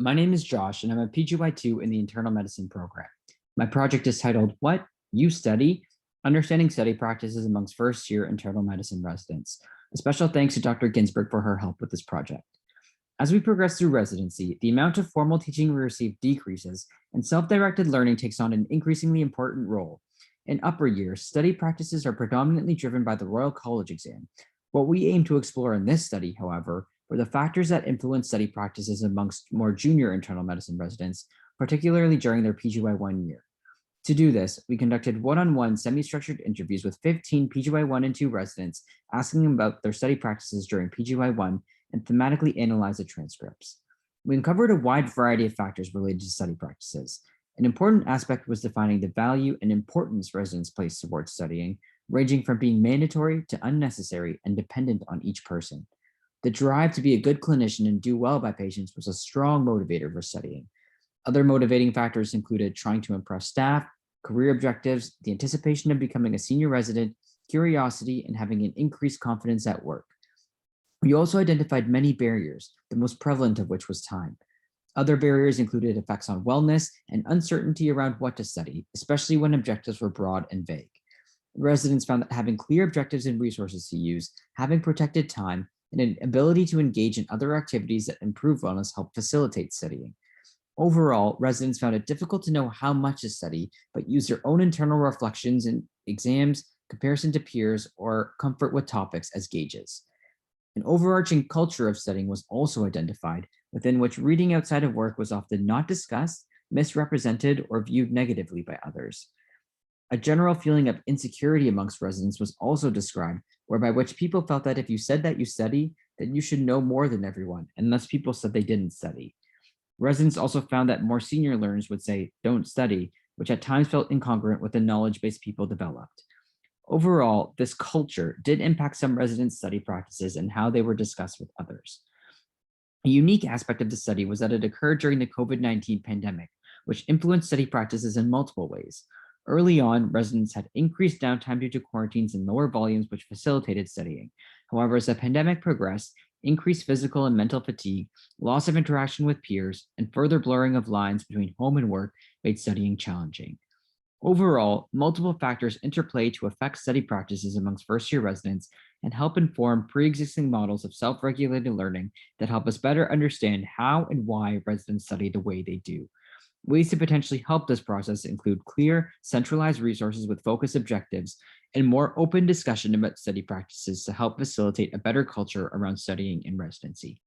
My name is Josh, and I'm a PGY2 in the internal medicine program. My project is titled What You Study Understanding Study Practices Amongst First Year Internal Medicine Residents. A special thanks to Dr. Ginsberg for her help with this project. As we progress through residency, the amount of formal teaching we receive decreases, and self directed learning takes on an increasingly important role. In upper years, study practices are predominantly driven by the Royal College exam. What we aim to explore in this study, however, were the factors that influence study practices amongst more junior internal medicine residents, particularly during their PGY1 year. To do this, we conducted one-on-one semi-structured interviews with 15 PGY1 and 2 residents, asking them about their study practices during PGY1 and thematically analyzed the transcripts. We uncovered a wide variety of factors related to study practices. An important aspect was defining the value and importance residents place towards studying, ranging from being mandatory to unnecessary and dependent on each person. The drive to be a good clinician and do well by patients was a strong motivator for studying. Other motivating factors included trying to impress staff, career objectives, the anticipation of becoming a senior resident, curiosity, and having an increased confidence at work. We also identified many barriers, the most prevalent of which was time. Other barriers included effects on wellness and uncertainty around what to study, especially when objectives were broad and vague. Residents found that having clear objectives and resources to use, having protected time, and an ability to engage in other activities that improve wellness help facilitate studying. Overall, residents found it difficult to know how much to study, but use their own internal reflections in exams, comparison to peers, or comfort with topics as gauges. An overarching culture of studying was also identified, within which reading outside of work was often not discussed, misrepresented, or viewed negatively by others. A general feeling of insecurity amongst residents was also described, whereby which people felt that if you said that you study, then you should know more than everyone, and thus people said they didn't study. Residents also found that more senior learners would say, don't study, which at times felt incongruent with the knowledge base people developed. Overall, this culture did impact some residents' study practices and how they were discussed with others. A unique aspect of the study was that it occurred during the COVID-19 pandemic, which influenced study practices in multiple ways. Early on, residents had increased downtime due to quarantines and lower volumes, which facilitated studying. However, as the pandemic progressed, increased physical and mental fatigue, loss of interaction with peers, and further blurring of lines between home and work made studying challenging. Overall, multiple factors interplay to affect study practices amongst first-year residents and help inform pre-existing models of self-regulated learning that help us better understand how and why residents study the way they do. Ways to potentially help this process include clear, centralized resources with focused objectives and more open discussion about study practices to help facilitate a better culture around studying in residency.